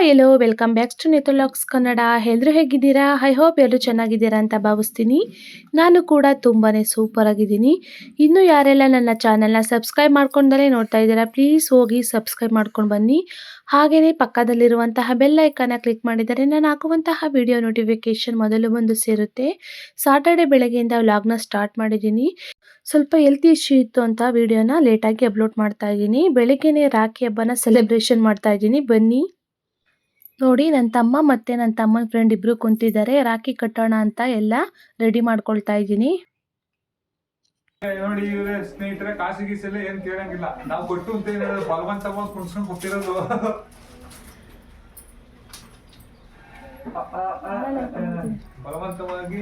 Hi hello welcome back to ನೇತುಲಾಕ್ಸ್ ಕನ್ನಡ. ಎಲ್ಲರೂ ಹೇಗಿದ್ದೀರಾ? ಐ ಹೋಪ್ ಎಲ್ಲರೂ ಚೆನ್ನಾಗಿದ್ದೀರಾ ಅಂತ ಭಾವಿಸ್ತೀನಿ. ನಾನು ಕೂಡ ತುಂಬಾ ಸೂಪರ್ ಆಗಿದ್ದೀನಿ. ಇನ್ನೂ ಯಾರೆಲ್ಲ ನನ್ನ ಚಾನಲ್ನ ಸಬ್ಸ್ಕ್ರೈಬ್ ಮಾಡ್ಕೊಂಡಲೇ ನೋಡ್ತಾ ಇದ್ದೀರಾ, ಪ್ಲೀಸ್ ಹೋಗಿ ಸಬ್ಸ್ಕ್ರೈಬ್ ಮಾಡ್ಕೊಂಡು ಬನ್ನಿ. ಹಾಗೆಯೇ ಪಕ್ಕದಲ್ಲಿರುವಂತಹ ಬೆಲ್ ಐಕಾನ ಕ್ಲಿಕ್ ಮಾಡಿದರೆ ನಾನು ಹಾಕುವಂತಹ ವಿಡಿಯೋ ನೋಟಿಫಿಕೇಷನ್ ಮೊದಲು ಬಂದು ಸೇರುತ್ತೆ. ಸಾಟರ್ಡೆ ಬೆಳಗ್ಗೆಯಿಂದ ವ್ಲಾಗ್ನ ಸ್ಟಾರ್ಟ್ ಮಾಡಿದ್ದೀನಿ. ಸ್ವಲ್ಪ ಹೆಲ್ತ್ ಇಶ್ಯೂ ಇತ್ತು ಅಂತ ವಿಡಿಯೋನ ಲೇಟಾಗಿ ಅಪ್ಲೋಡ್ ಮಾಡ್ತಾ ಇದ್ದೀನಿ. ಬೆಳಗ್ಗೆನೇ ರಾಖಿ ಹಬ್ಬನ ಸೆಲೆಬ್ರೇಷನ್ ಮಾಡ್ತಾ ಇದ್ದೀನಿ, ಬನ್ನಿ ನೋಡಿ. ನನ್ನ ತಮ್ಮ ಮತ್ತು ನನ್ನ ತಮ್ಮನ ಫ್ರೆಂಡ್ ಇಬ್ಬರು ಕುಂತಿದ್ದಾರೆ. ರಾಖಿ ಕಟ್ಟೋಣ ಅಂತ ಎಲ್ಲ ರೆಡಿ ಮಾಡ್ಕೊಳ್ತಾ ಇದ್ದೀನಿ. ನೋಡಿ ಇವ್ರೆ ಸ್ನೇಹಿತರೆ, ಕಾಸು ಗೀಸೆಲ್ಲ ಏನ್ ಕೇಳಂಗಿಲ್ಲ, ನಾವು ಕೊಟ್ಟು ಅಂತ ಏನಾದ್ರು ಬಲವಂತವಾಗಿ ಕುಣ್ಸ್ಕೊಂಡು ಕೊಟ್ಟಿರೋದು. ಬಲವಂತವಾಗಿ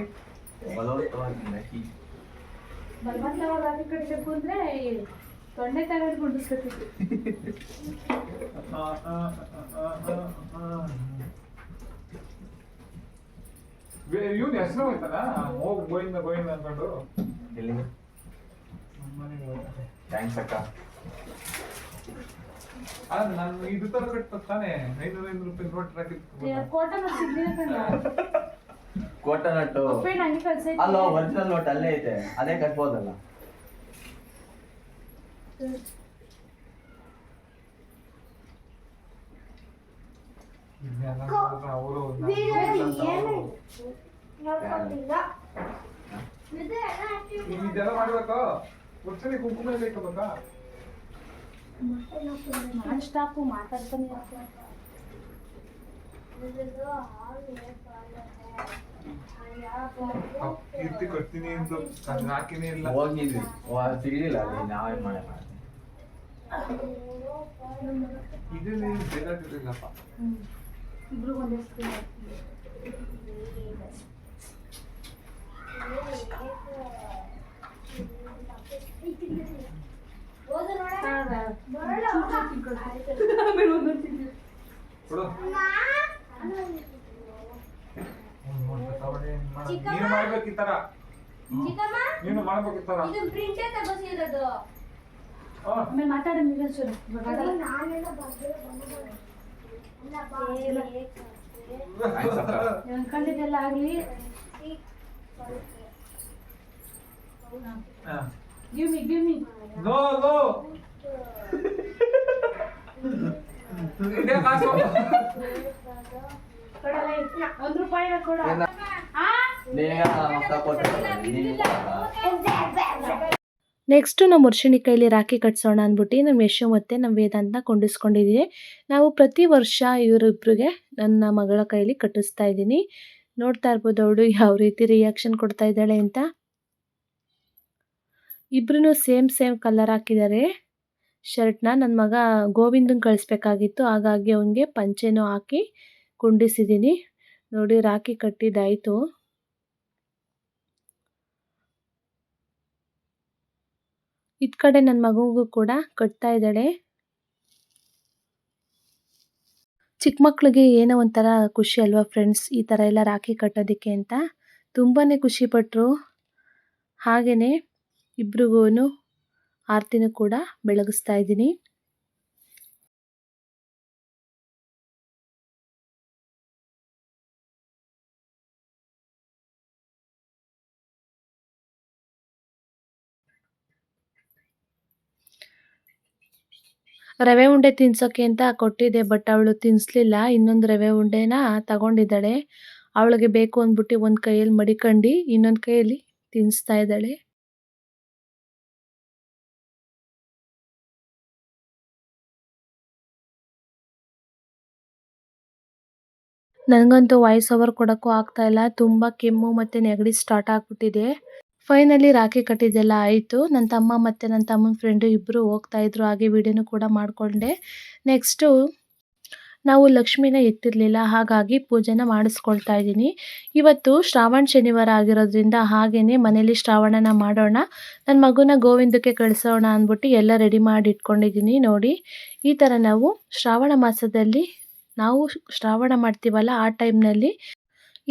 ರಾಖಿ ಕಟ್ಟಬೇಕು ಅಂದ್ರೆ ತೊಂಡೆ ತಗೊಂಡು ಗುಂಡಿಸ್ಕೊತಿದ್ವಿ. ಇವ್ನ ಹೆಸರು ಹೋಯ್ತಾನ, ಹೋಗ್ ಗೋವಿಂದ ಗೋವಿಂದ ಅನ್ಕೊಂಡು. ಥ್ಯಾಂಕ್ಸ್ ಅಕ್ಕ. ನಾನು ಇದು ತರ ಕಟ್ಟ ತಾನೆ 500 ರೂಪಾಯಿ ನೋಟ್ ಹಾಕಿದ್ದು. ಕೋಟನಟ್ಟು ಅಲ್ಲ, ಒರಿಜಿನಲ್ ನೋಟ್ ಅಲ್ಲೇ ಐತೆ, ಅದೇ ಕಟ್ಬೋದಲ್ಲ. ಅವರು ಇದೆಲ್ಲ ಮಾಡ್ಬೇಕು. ಒಂದ್ಸಲಿ ಕುಂಕುಮ ಬೇಕಬೇಕಾ? ಸ್ಟಾಪು ಮಾತಾಡ್ತಾನೆ. ಕೀರ್ತಿ ಕೊಡ್ತೀನಿ ಅಂತ ಹಾಕಿನೇ ಇಲ್ಲ. ಹೋಗಿದ್ವಿ, ಸಿಗ್ಲಿಲ್ಲ ಅಲ್ಲಿ, ನಾವೇ ಮಾಡೇ ಇದರಲ್ಲಿ ಬೇಕಾಗಿರ್ಲಿಲ್ಲಪ್ಪ. ಇಬ್ರು ಒಂದೇ ನೀನು ಮಾಡ್ಬೇಕಿತ್ತಾರ, ನೀನು ಮಾಡ್ಬೇಕಿತ್ತಾರ. ಕಂಡಿದ್ದೆಲ್ಲ ಆಗ್ಲಿ. Give me. No. ಇದೇ ಕಾಸು. ₹1 ಕೊಡ. ನೆಕ್ಸ್ಟ್ ನಮ್ಮ ವರ್ಷಿಣಿ ಕೈಲಿ ರಾಖಿ ಕಟ್ಸೋಣ ಅಂದ್ಬಿಟ್ಟು ನಮ್ಮ ಯಶು ಮತ್ತು ನಮ್ಮ ವೇದಾಂತನ ಕೊಂಡಿಸ್ಕೊಂಡಿದ್ದೀವಿ. ನಾವು ಪ್ರತಿ ವರ್ಷ ಇವರಿಬ್ಬರಿಗೆ ನನ್ನ ಮಗಳ ಕೈಲಿ ಕಟ್ಟಿಸ್ತಾ ಇದ್ದೀನಿ. ನೋಡ್ತಾ ಇರ್ಬೋದು ಅವಳು ಯಾವ ರೀತಿ ರಿಯಾಕ್ಷನ್ ಕೊಡ್ತಾ ಇದ್ದಾಳೆ ಅಂತ. ಇಬ್ರು ಸೇಮ್ ಕಲರ್ ಹಾಕಿದ್ದಾರೆ ಶರ್ಟ್ನ. ನನ್ನ ಮಗ ಗೋವಿಂದನ್ ಕಳಿಸ್ಬೇಕಾಗಿತ್ತು, ಹಾಗಾಗಿ ಅವನಿಗೆ ಪಂಚೆನೂ ಹಾಕಿ ಕುಂಡಿಸಿದ್ದೀನಿ. ನೋಡಿ ರಾಖಿ ಕಟ್ಟಿದ್ದಾಯಿತು. ಇದ್ ಕಡೆ ನನ್ನ ಮಗುಗೂ ಕೂಡ ಕಟ್ತಾ ಇದ್ದಾಳೆ. ಚಿಕ್ಕ ಮಕ್ಳಿಗೆ ಏನೋ ಒಂಥರ ಖುಷಿ ಅಲ್ವಾ ಫ್ರೆಂಡ್ಸ್, ಈ ಥರ ಎಲ್ಲ ರಾಖಿ ಕಟ್ಟೋದಕ್ಕೆ ಅಂತ ತುಂಬಾ ಖುಷಿ ಪಟ್ಟರು. ಹಾಗೆಯೇ ಇಬ್ರಿಗೂ ಆರತಿನೂ ಕೂಡ ಬೆಳಗಿಸ್ತಾ ಇದ್ದೀನಿ. ರವೆ ಉಂಡೆ ತಿನ್ಸೋಕ್ಕೆ ಅಂತ ಕೊಟ್ಟಿದ್ದೆ, ಬಟ್ ಅವಳು ತಿನ್ನಿಸ್ಲಿಲ್ಲ. ಇನ್ನೊಂದು ರವೆ ಉಂಡೆನ ತಗೊಂಡಿದ್ದಾಳೆ. ಅವಳಿಗೆ ಬೇಕು ಅಂದ್ಬಿಟ್ಟು ಒಂದು ಕೈಯಲ್ಲಿ ಮಡಿಕೊಂಡು ಇನ್ನೊಂದು ಕೈಯಲ್ಲಿ ತಿನ್ನಿಸ್ತಾ ಇದ್ದಾಳೆ. ನನಗಂತೂ ವಾಯ್ಸ್ ಓವರ್ ಕೊಡೋಕ್ಕೂ ಆಗ್ತಾ ಇಲ್ಲ, ತುಂಬ ಕೆಮ್ಮು ಮತ್ತು ನೆಗಡಿ ಸ್ಟಾರ್ಟ್ ಆಗಿಬಿಟ್ಟಿದೆ. ಫೈನಲಿ ರಾಖಿ ಕಟ್ಟಿದ್ದೆಲ್ಲ ಆಯಿತು. ನನ್ನ ತಮ್ಮ ಮತ್ತು ನನ್ನ ತಮ್ಮನ ಫ್ರೆಂಡು ಇಬ್ಬರು ಹೋಗ್ತಾಯಿದ್ರು, ಹಾಗೆ ವಿಡಿಯೋನು ಕೂಡ ಮಾಡಿಕೊಂಡೆ. ನೆಕ್ಸ್ಟು ನಾವು ಲಕ್ಷ್ಮಿನ ಎತ್ತಿರಲಿಲ್ಲ, ಹಾಗಾಗಿ ಪೂಜೆನ ಮಾಡಿಸ್ಕೊಳ್ತಾ ಇದ್ದೀನಿ. ಇವತ್ತು ಶ್ರಾವಣ ಶನಿವಾರ ಆಗಿರೋದ್ರಿಂದ ಹಾಗೆಯೇ ಮನೇಲಿ ಶ್ರಾವಣನ ಮಾಡೋಣ, ನನ್ನ ಮಗುನ ಗೋವಿಂದಕ್ಕೆ ಕಳಿಸೋಣ ಅಂದ್ಬಿಟ್ಟು ಎಲ್ಲ ರೆಡಿ ಮಾಡಿ ಇಟ್ಕೊಂಡಿದ್ದೀನಿ. ನೋಡಿ ಈ ಥರ ನಾವು ಶ್ರಾವಣ ಮಾಸದಲ್ಲಿ ನಾವು ಶ್ರಾವಣ ಮಾಡ್ತೀವಲ್ಲ, ಆ ಟೈಮ್ನಲ್ಲಿ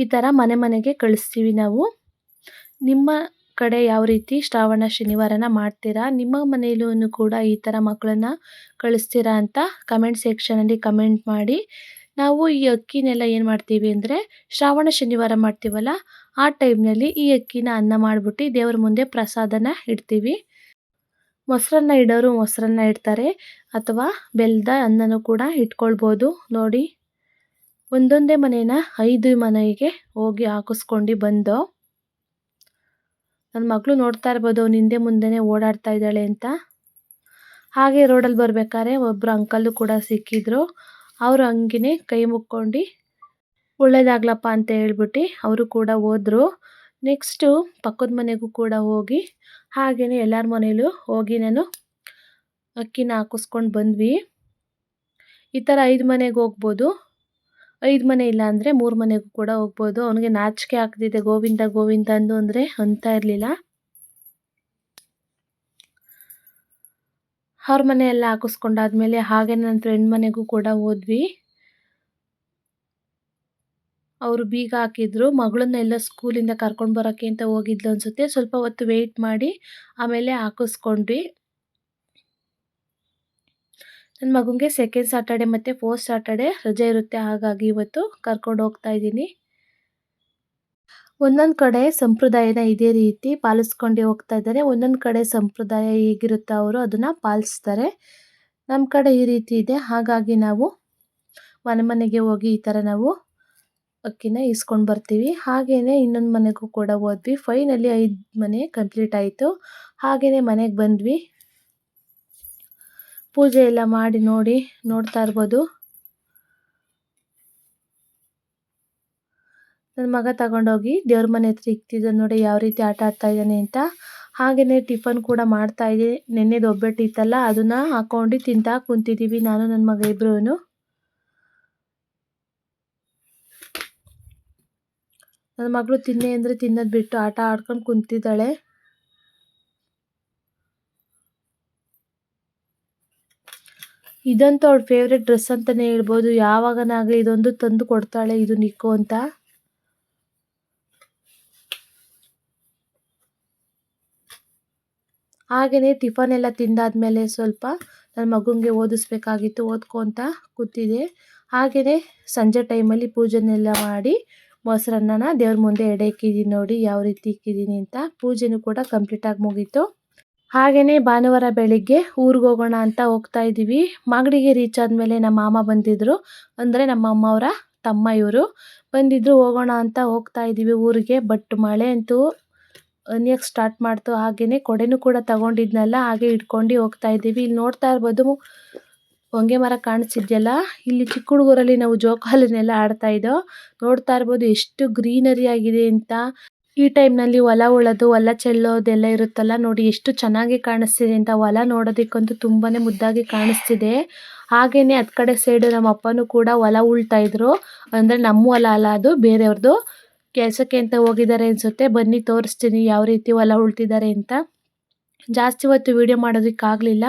ಈ ಥರ ಮನೆಗೆ ಕಳಿಸ್ತೀವಿ ನಾವು. ನಿಮ್ಮ ಕಡೆ ಯಾವ ರೀತಿ ಶ್ರಾವಣ ಶನಿವಾರನ ಮಾಡ್ತೀರಾ? ನಿಮ್ಮ ಮನೆಯಲ್ಲೂ ಕೂಡ ಈ ಥರ ಮಕ್ಕಳನ್ನ ಕಳಿಸ್ತೀರಾ ಅಂತ ಕಮೆಂಟ್ ಸೆಕ್ಷನಲ್ಲಿ ಕಮೆಂಟ್ ಮಾಡಿ. ನಾವು ಈ ಅಕ್ಕಿನೆಲ್ಲ ಏನು ಮಾಡ್ತೀವಿ ಅಂದರೆ ಶ್ರಾವಣ ಶನಿವಾರ ಮಾಡ್ತೀವಲ್ಲ ಆ ಟೈಮ್ನಲ್ಲಿ ಈ ಅಕ್ಕಿನ ಅನ್ನ ಮಾಡಿಬಿಟ್ಟು ದೇವ್ರ ಮುಂದೆ ಪ್ರಸಾದನ ಇಡ್ತೀವಿ. ಮೊಸರನ್ನ ಇಡೋರು ಮೊಸರನ್ನ ಇಡ್ತಾರೆ ಅಥವಾ ಬೆಲ್ಲದ ಅನ್ನನೂ ಕೂಡ ಇಟ್ಕೊಳ್ಬೋದು. ನೋಡಿ ಒಂದೊಂದೇ ಮನೇನ 5 ಮನೆಗೆ ಹೋಗಿ ಹಾಕಿಸ್ಕೊಂಡು ಬಂದು ನನ್ನ ಮಗಳು ನೋಡ್ತಾ ಇರ್ಬೋದು ಅವ್ನು ಹಿಂದೆ ಮುಂದೆನೇ ಓಡಾಡ್ತಾ ಇದ್ದಾಳೆ ಅಂತ. ಹಾಗೆ ರೋಡಲ್ಲಿ ಬರ್ಬೇಕಾದ್ರೆ ಒಬ್ಬರು ಅಂಕಲ್ಲು ಕೂಡ ಸಿಕ್ಕಿದ್ರು. ಅವರು ಹಂಗೇ ಕೈ ಮುಕ್ಕೊಂಡು ಒಳ್ಳೇದಾಗ್ಲಪ್ಪ ಅಂತ ಹೇಳ್ಬಿಟ್ಟು ಅವರು ಕೂಡ ಹೋದರು. ನೆಕ್ಸ್ಟು ಪಕ್ಕದ ಮನೆಗೂ ಕೂಡ ಹೋಗಿ ಹಾಗೆಯೇ ಎಲ್ಲರ ಮನೇಲೂ ಹೋಗಿ ನಾನು ಅಕ್ಕಿನ ಹಾಕಿಸ್ಕೊಂಡು ಬಂದ್ವಿ. ಈ ಥರ 5 ಮನೆಗೆ ಹೋಗ್ಬೋದು, 5 ಮನೆ ಇಲ್ಲ ಅಂದರೆ 3 ಮನೆಗೂ ಕೂಡ ಹೋಗ್ಬೋದು. ಅವನಿಗೆ ನಾಚಿಕೆ ಆಗ್ತಿದೆ ಗೋವಿಂದ ಗೋವಿಂದ ಅಂದು ಅಂದರೆ ಅಂತ ಇರಲಿಲ್ಲ. ಅವ್ರ ಮನೆ ಎಲ್ಲ ಹಾಕಿಸ್ಕೊಂಡಾದ್ಮೇಲೆ ಹಾಗೆ ನನ್ನ ಫ್ರೆಂಡ್ ಮನೆಗೂ ಕೂಡ ಹೋದ್ವಿ. ಅವರು ಬೀಗ ಹಾಕಿದ್ರು. ಮಗಳನ್ನ ಎಲ್ಲ ಸ್ಕೂಲಿಂದ ಕರ್ಕೊಂಡು ಬರೋಕ್ಕೆ ಅಂತ ಹೋಗಿದ್ಲು ಅನಿಸುತ್ತೆ. ಸ್ವಲ್ಪ ಹೊತ್ತು ವೆಯ್ಟ್ ಮಾಡಿ ಆಮೇಲೆ ಹಾಕಿಸ್ಕೊಂಡ್ವಿ. ನನ್ನ ಮಗುಗೆ ಸೆಕೆಂಡ್ ಸಾಟರ್ಡೆ ಮತ್ತು ಫೋರ್ತ್ ಸಾಟರ್ಡೆ ರಜೆ ಇರುತ್ತೆ, ಹಾಗಾಗಿ ಇವತ್ತು ಕರ್ಕೊಂಡು ಹೋಗ್ತಾ ಇದ್ದೀನಿ. ಒಂದೊಂದು ಕಡೆ ಸಂಪ್ರದಾಯನ ಇದೇ ರೀತಿ ಪಾಲಿಸ್ಕೊಂಡು ಹೋಗ್ತಾ ಇದ್ದಾರೆ. ಒಂದೊಂದು ಕಡೆ ಸಂಪ್ರದಾಯ ಹೇಗಿರುತ್ತೋ ಅವರು ಅದನ್ನು ಪಾಲಿಸ್ತಾರೆ. ನಮ್ಮ ಕಡೆ ಈ ರೀತಿ ಇದೆ, ಹಾಗಾಗಿ ನಾವು ಮನೆಗೆ ಹೋಗಿ ಈ ಥರ ನಾವು ಅಕ್ಕಿನ ಇಸ್ಕೊಂಡು ಬರ್ತೀವಿ. ಹಾಗೆಯೇ ಇನ್ನೊಂದು ಮನೆಗೂ ಕೂಡ ಹೋದ್ವಿ. ಫೈನಲಿ 5 ಮನೆ ಕಂಪ್ಲೀಟ್ ಆಯಿತು. ಹಾಗೆಯೇ ಮನೆಗೆ ಬಂದ್ವಿ. ಪೂಜೆ ಎಲ್ಲ ಮಾಡಿ ನೋಡ್ತಾ ಇರ್ಬೋದು ನನ್ನ ಮಗ ತಗೊಂಡೋಗಿ ದೇವ್ರ ಮನೆ ಹತ್ರ ಇಕ್ತಿದ್ದಾನೆ ನೋಡಿ ಯಾವ ರೀತಿ ಆಟ ಆಡ್ತಾ ಇದ್ದಾನೆ ಅಂತ. ಹಾಗೆಯೇ ಟಿಫನ್ ಕೂಡ ಮಾಡ್ತಾ ಇದ್ದೆ. ನೆನ್ನೆದು ಒಬ್ಬಟ್ಟು ಇತ್ತಲ್ಲ ಅದನ್ನು ಹಾಕೊಂಡು ತಿಂತಾ ಕುಂತಿದ್ದೀವಿ ನಾನು ನನ್ನ ಮಗ ಇಬ್ರೂ. ನನ್ನ ಮಗಳು ತಿನ್ನೆ ಅಂದರೆ ತಿನ್ನೋದು ಬಿಟ್ಟು ಆಟ ಆಡ್ಕೊಂಡು ಕುಂತಿದ್ದಾಳೆ. ಇದಂತೂ ಅವಳ ಫೇವ್ರೆಟ್ ಡ್ರೆಸ್ ಅಂತಲೇ ಹೇಳ್ಬೋದು. ಯಾವಾಗನಾಗಲಿ ಇದೊಂದು ತಂದು ಕೊಡ್ತಾಳೆ, ಇದು ನಿಕ್ಕು ಅಂತ. ಹಾಗೆಯೇ ಟಿಫನ್ ಎಲ್ಲ ತಿಂದಾದ್ಮೇಲೆ ಸ್ವಲ್ಪ ನನ್ನ ಮಗುಂಗೆ ಓದಿಸ್ಬೇಕಾಗಿತ್ತು, ಓದ್ಕೊತ ಕೂತಿದ್ದೆ. ಹಾಗೆಯೇ ಸಂಜೆ ಟೈಮಲ್ಲಿ ಪೂಜೆನೆಲ್ಲ ಮಾಡಿ ಮೊಸರನ್ನ ದೇವ್ರ ಮುಂದೆ ಎಡೆ ಇಕ್ಕಿದ್ದೀನಿ ನೋಡಿ ಯಾವ ರೀತಿ ಇಕ್ಕಿದ್ದೀನಿ ಅಂತ. ಪೂಜೆನೂ ಕೂಡ ಕಂಪ್ಲೀಟಾಗಿ ಮುಗೀತು. ಹಾಗೆಯೇ ಭಾನುವಾರ ಬೆಳಿಗ್ಗೆ ಊರಿಗೆ ಹೋಗೋಣ ಅಂತ ಹೋಗ್ತಾ ಇದ್ದೀವಿ. ಮಾಗಡಿಗೆ ರೀಚ್ ಆದಮೇಲೆ ನಮ್ಮ ಮಾಮ ಬಂದಿದ್ದರು, ಅಂದರೆ ನಮ್ಮ ಅಮ್ಮವರ ತಮ್ಮ ಇವರು ಬಂದಿದ್ದರು. ಹೋಗೋಣ ಅಂತ ಹೋಗ್ತಾ ಇದ್ದೀವಿ ಊರಿಗೆ. ಬಟ್ ಮಳೆ ಅಂತೂ ಹನಿಯಕ್ಕೆ ಸ್ಟಾರ್ಟ್ ಮಾಡ್ತು. ಹಾಗೆಯೇ ಕೊಡೆನೂ ಕೂಡ ತಗೊಂಡಿದ್ನಲ್ಲ ಹಾಗೆ ಇಟ್ಕೊಂಡು ಹೋಗ್ತಾ ಇದ್ದೀವಿ. ಇಲ್ಲಿ ನೋಡ್ತಾ ಇರ್ಬೋದು ಹೊಂಗೆ ಮರ ಕಾಣಿಸ್ತಿದೆಯಲ್ಲ, ಇಲ್ಲಿ ಚಿಕ್ಕ ಹುಡುಗರಲ್ಲಿ ನಾವು ಜೋಕಾಲಿನೆಲ್ಲ ಆಡ್ತಾ ಇದ್ದೋ. ನೋಡ್ತಾ ಇರ್ಬೋದು ಎಷ್ಟು ಗ್ರೀನರಿ ಆಗಿದೆ ಅಂತ. ಈ ಟೈಮ್ನಲ್ಲಿ ಹೊಲ ಉಳೋದು ಹೊಲ ಚೆಲ್ಲೋದೆಲ್ಲ ಇರುತ್ತಲ್ಲ ನೋಡಿ ಎಷ್ಟು ಚೆನ್ನಾಗಿ ಕಾಣಿಸ್ತಿದೆ ಅಂತ. ಹೊಲ ನೋಡೋದಕ್ಕಂತೂ ತುಂಬಾ ಮುದ್ದಾಗಿ ಕಾಣಿಸ್ತಿದೆ. ಹಾಗೆಯೇ ಹತ್ತು ಕಡೆ ಸೈಡು ನಮ್ಮ ಅಪ್ಪನೂ ಕೂಡ ಹೊಲ ಉಳ್ತಾಯಿದ್ರು, ಅಂದರೆ ನಮ್ಮ ಹೊಲ ಅಲ್ಲ ಅದು ಬೇರೆಯವ್ರದ್ದು. ಕೆಲಸಕ್ಕೆ ಅಂತ ಹೋಗಿದ್ದಾರೆ ಅನಿಸುತ್ತೆ. ಬನ್ನಿ ತೋರಿಸ್ತೀನಿ ಯಾವ ರೀತಿ ಹೊಲ ಉಳ್ತಿದ್ದಾರೆ ಅಂತ. ಜಾಸ್ತಿ ಹೊತ್ತು ವೀಡಿಯೋ ಮಾಡೋದಕ್ಕಾಗಲಿಲ್ಲ,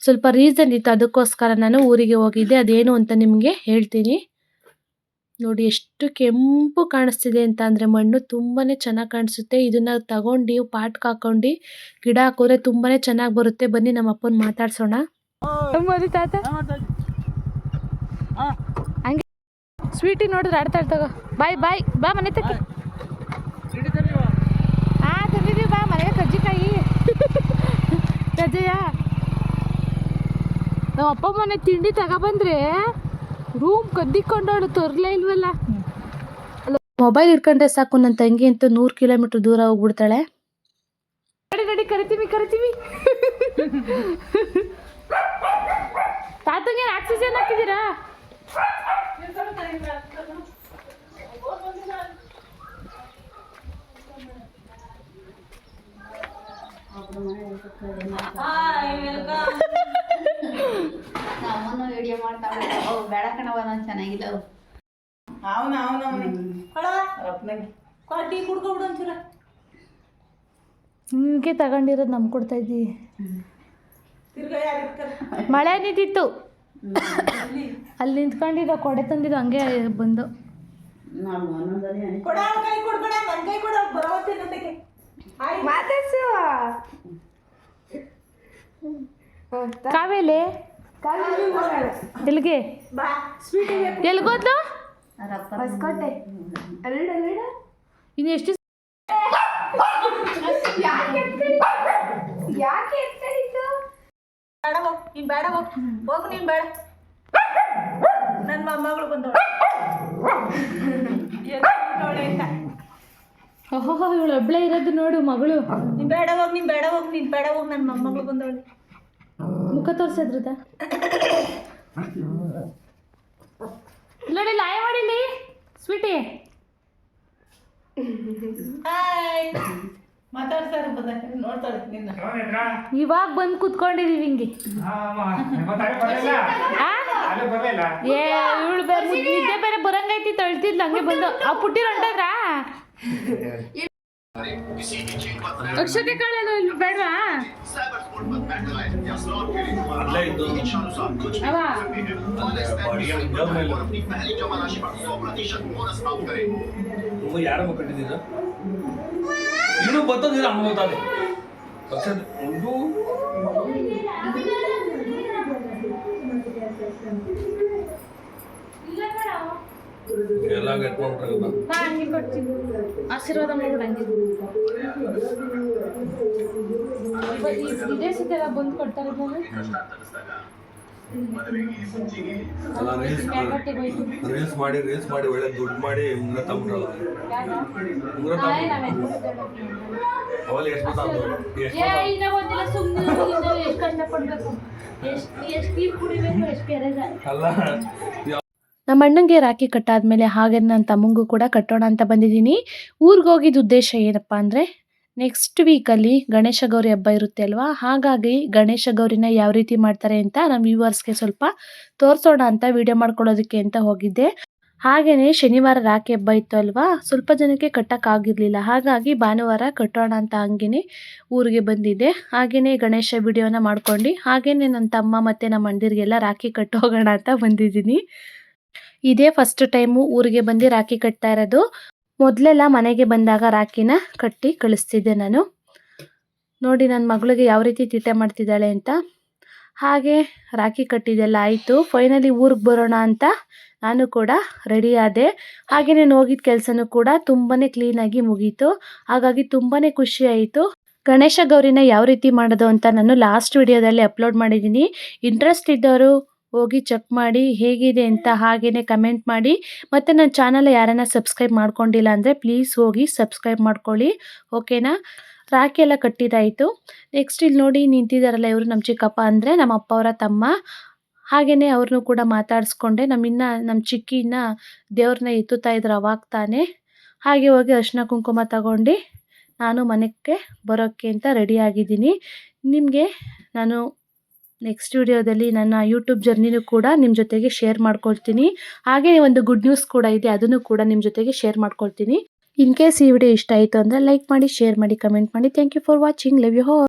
ಸ್ವಲ್ಪ ರೀಸನ್ ಇತ್ತು, ಅದಕ್ಕೋಸ್ಕರ ನಾನು ಊರಿಗೆ ಹೋಗಿದ್ದೆ. ಅದೇನು ಅಂತ ನಿಮಗೆ ಹೇಳ್ತೀನಿ. ನೋಡಿ ಎಷ್ಟು ಕೆಂಪು ಕಾಣಿಸ್ತಿದೆ ಅಂತ ಅಂದರೆ ಮಣ್ಣು ತುಂಬಾ ಚೆನ್ನಾಗಿ ಕಾಣಿಸುತ್ತೆ. ಇದನ್ನು ತಗೊಂಡು ಪಾಟ್ಗೆ ಹಾಕೊಂಡು ಗಿಡ ಹಾಕಿದ್ರೆ ತುಂಬಾ ಚೆನ್ನಾಗಿ ಬರುತ್ತೆ. ಬನ್ನಿ ನಮ್ಮ ಅಪ್ಪನ ಮಾತಾಡ್ಸೋಣ. ತಾತ ಹಂಗೆ ಸ್ವೀಟಿ ನೋಡಿದ್ರೆ ಆಡ್ತಾ ಇರ್ತಾಗ. ಬಾಯ್ ಬಾ ಮನೆ ತಕ್ಕಿ. ಹಾಂ ತಂದಿದ್ದೀವಿ, ಬಾ ಮನೆಗೆ ಕಜ್ಜಿಕಾಯಿ ಕಜ್ಜಯ್ಯ. ನಮ್ಮ ಅಪ್ಪ ಮನೆ ತಿಂಡಿ ತಗೊಬಂದ್ರೆ ರೂಮ್ ಕದ್ದಿಕೊಂಡವಳು ತರಲೇ ಇಲ್ವಲ್ಲ. ಮೊಬೈಲ್ ಇಟ್ಕೊಂಡ್ರೆ ಸಾಕು, ನನ್ನ ತಂಗಿ ಅಂತೂ 100 ಕಿಲೋಮೀಟ್ರ್ ದೂರ ಹೋಗ್ಬಿಡ್ತಾಳೆ. ನಡಿ ಕರಿತೀವಿ ತಾತಂಗೆ ಆಕ್ಸಿಜನ್ ಹಾಕಿದ್ದೀರಾ? ನಮ್ಮನ್ನು ವಿಡಿಯೋ ಮಾಡ್ತಾಳೆ. ಬೇಡ ಕಣವ, ನಾನು ಚೆನ್ನಾಗಿಲ್ಲ. ನಿಮಗೆ ತಗೊಂಡಿರೋದು ನಮ್ಗೆ ಕೊಡ್ತಾ ಇದ್ದೀವಿ. ಮಳೆ ನಿಂತಿತ್ತು, ಅಲ್ಲಿ ನಿಂತ್ಕೊಂಡಿದ್ದ ಕೊಡೆ ತಂದಿದ್ದು ಹಂಗೆ ಬಂದು. ಕಾವೇಲಿ ಎಲ್ಲಿಗೆ ಎಲ್ಗೋದ್ಲು ಇನ್ನು ಎಷ್ಟು ಬೇಡ ಹೋಗ್ ನೀನ್ ಬೇಡ ಹೋಗ್ ನೀನ್ ಬೇಡ ನನ್ನ ಮೊಮ್ಮಗಳು ಬಂದವಳು ಓಹೋ ಇವಳು ಒಬ್ಳೆ ಇರೋದು ನೋಡು ಮಗಳು. ನೀನ್ ಬೇಡ ಹೋಗ್ ನನ್ನ ಮೊಮ್ಮಗಳು ಬಂದವಳು. ಮುಖ ತೋರ್ಸದ್ರದ ನೋಡಿ ಲಾಯ ಮಾಡಿಲಿ ಸ್ವೀಟಿ ಮಾತಾಡ್ತಾರೆ ನೋಡ್ತಾಳೆ ನಿನ್ನ. ಇವಾಗ ಬಂದು ಕುತ್ಕೊಂಡಿದೀವಿ ಹಿಂಗೆ. ಏ ಇವಳು ಬೇರೆ ನಿದ್ದೆ ಬೇರೆ ಬರಂಗೈತಿ ತಳ್ತಿದ್ಲು ಹಂಗೆ ಬಂದು ಆ ಪುಟ್ಟಿ ಹೊಂಟದ್ರಾ ಅಕ್ಷತೆ ಕಾಳೇನು ಇಲ್ಲಿ ಬೇಡವಾ ಅವ ಯಾರಮ್ಮ ಕಟ್ಟಿದ್ದೀರ ಇನ್ನು ಬರ್ತದಿರ ಅಮ್ಮ ಗೊತ್ತಾದೆ ಎಲ್ಲ ಎತ್ಕೊಂಡ್ರೆ ಹಂಗೆ ಕೊಡ್ತೀನಿ ಆಶೀರ್ವಾದ ಮಾಡ್ಬಿಡಂಗೆ ಇದೇ ಸತೆಲ್ಲ ಬಂದು ಕೊಡ್ತಾರೆ ರೀಲ್ಸ್ ಮಾಡಿ ಒಳ್ಳೆ ದುಡ್ಡು ಮಾಡಿ ಉಂಗ್ರ ತಗೊಂಡ್ರಲ್ಲ ಉಂಗ್ರ ಅವಲ್ಲಿ ಎಷ್ಟು ಅಲ್ಲ ನಮ್ಮ ಅಣ್ಣಂಗೆ ರಾಖಿ ಕಟ್ಟಾದ್ಮೇಲೆ ಹಾಗೆ ನನ್ನ ತಮ್ಮಂಗೂ ಕೂಡ ಕಟ್ಟೋಣ ಅಂತ ಬಂದಿದ್ದೀನಿ. ಊರಿಗೆ ಹೋಗಿದ್ದ ಉದ್ದೇಶ ಏನಪ್ಪ ಅಂದರೆ ನೆಕ್ಸ್ಟ್ ವೀಕಲ್ಲಿ ಗಣೇಶ ಗೌರಿ ಹಬ್ಬ ಇರುತ್ತೆ ಅಲ್ವಾ, ಹಾಗಾಗಿ ಗಣೇಶ ಗೌರಿನ ಯಾವ ರೀತಿ ಮಾಡ್ತಾರೆ ಅಂತ ನಮ್ಮ ವ್ಯೂವರ್ಸ್ಗೆ ಸ್ವಲ್ಪ ತೋರಿಸೋಣ ಅಂತ ವಿಡಿಯೋ ಮಾಡ್ಕೊಳ್ಳೋದಕ್ಕೆ ಅಂತ ಹೋಗಿದ್ದೆ. ಹಾಗೆಯೇ ಶನಿವಾರ ರಾಖಿ ಹಬ್ಬ ಇತ್ತು ಅಲ್ವಾ, ಸ್ವಲ್ಪ ಜನಕ್ಕೆ ಕಟ್ಟೋಕ್ಕಾಗಿರಲಿಲ್ಲ, ಹಾಗಾಗಿ ಭಾನುವಾರ ಕಟ್ಟೋಣ ಅಂತ ಹಂಗೇ ಊರಿಗೆ ಬಂದಿದ್ದೆ. ಹಾಗೆಯೇ ಗಣೇಶ ವಿಡಿಯೋನ ಮಾಡ್ಕೊಂಡು ಹಾಗೆಯೇ ನನ್ನ ತಮ್ಮ ಮತ್ತು ನಮ್ಮ ಅಣ್ಣದಿರಿಗೆಲ್ಲ ರಾಖಿ ಕಟ್ಟು ಹೋಗೋಣ ಅಂತ ಬಂದಿದ್ದೀನಿ. ಇದೇ ಫಸ್ಟ್ ಟೈಮು ಊರಿಗೆ ಬಂದು ರಾಖಿ ಕಟ್ತಾ ಇರೋದು. ಮೊದಲೆಲ್ಲ ಮನೆಗೆ ಬಂದಾಗ ರಾಖಿನ ಕಟ್ಟಿ ಕಳಿಸ್ತಿದ್ದೆ ನಾನು. ನೋಡಿ ನನ್ನ ಮಗಳಿಗೆ ಯಾವ ರೀತಿ ತೀಟೆ ಮಾಡ್ತಿದ್ದಾಳೆ ಅಂತ. ಹಾಗೆ ರಾಖಿ ಕಟ್ಟಿದ್ದೆಲ್ಲ ಆಯಿತು. ಫೈನಲಿ ಊರಿಗೆ ಬರೋಣ ಅಂತ ನಾನು ಕೂಡ ರೆಡಿ ಆದೆ. ಹಾಗೆ ನಾನು ಹೋಗಿದ್ದ ಕೆಲಸನೂ ಕೂಡ ತುಂಬಾ ಕ್ಲೀನಾಗಿ ಮುಗೀತು. ಹಾಗಾಗಿ ತುಂಬಾ ಖುಷಿ ಆಯಿತು. ಗಣೇಶ ಗೌರಿನ ಯಾವ ರೀತಿ ಮಾಡೋದು ಅಂತ ನಾನು ಲಾಸ್ಟ್ ವಿಡಿಯೋದಲ್ಲಿ ಅಪ್ಲೋಡ್ ಮಾಡಿದ್ದೀನಿ. ಇಂಟ್ರೆಸ್ಟ್ ಇದ್ದವರು ಹೋಗಿ ಚೆಕ್ ಮಾಡಿ ಹೇಗಿದೆ ಅಂತ ಹಾಗೆಯೇ ಕಮೆಂಟ್ ಮಾಡಿ. ಮತ್ತು ನನ್ನ ಚಾನಲ್ ಯಾರನ್ನ ಸಬ್ಸ್ಕ್ರೈಬ್ ಮಾಡ್ಕೊಂಡಿಲ್ಲ ಅಂದರೆ ಪ್ಲೀಸ್ ಹೋಗಿ ಸಬ್ಸ್ಕ್ರೈಬ್ ಮಾಡ್ಕೊಳ್ಳಿ, ಓಕೆನಾ. ರಾಖಿ ಎಲ್ಲ ಕಟ್ಟಿದಾಯಿತು. ನೆಕ್ಸ್ಟ್ ಇಲ್ಲಿ ನೋಡಿ ನಿಂತಿದ್ದಾರಲ್ಲ, ಇವರು ನಮ್ಮ ಚಿಕ್ಕಪ್ಪ ಅಂದರೆ ನಮ್ಮ ಅಪ್ಪ ಅವರ ತಮ್ಮ. ಹಾಗೆಯೇ ಅವ್ರನ್ನೂ ಕೂಡ ಮಾತಾಡಿಸ್ಕೊಂಡೆ. ನಮ್ಮ ಚಿಕ್ಕಿನ ದೇವ್ರನ್ನ ಎತ್ತುತ್ತಾ ಇದ್ರು ಅವಾಗ ತಾನೇ. ಹಾಗೆ ಹೋಗಿ ಅರಿಶಿನ ಕುಂಕುಮ ತಗೊಂಡು ನಾನು ಮನೆಗೆ ಬರೋಕ್ಕೆ ಅಂತ ರೆಡಿ ಆಗಿದ್ದೀನಿ. ನಿಮಗೆ ನಾನು ನೆಕ್ಸ್ಟ್ ವಿಡಿಯೋದಲ್ಲಿ ನನ್ನ ಯೂಟ್ಯೂಬ್ ಜರ್ನಿನೂ ಕೂಡ ನಿಮ್ಮ ಜೊತೆಗೆ ಶೇರ್ ಮಾಡ್ಕೊಳ್ತೀನಿ. ಹಾಗೆ ಒಂದು ಗುಡ್ ನ್ಯೂಸ್ ಕೂಡ ಇದೆ, ಅದನ್ನು ಕೂಡ ನಿಮ್ಮ ಜೊತೆಗೆ ಶೇರ್ ಮಾಡ್ಕೊಳ್ತೀನಿ. ಇನ್ ಕೇಸ್ ಈ ವಿಡಿಯೋ ಇಷ್ಟ ಆಯಿತು ಅಂದರೆ ಲೈಕ್ ಮಾಡಿ, ಶೇರ್ ಮಾಡಿ, ಕಮೆಂಟ್ ಮಾಡಿ. Thank you for watching. Love you all.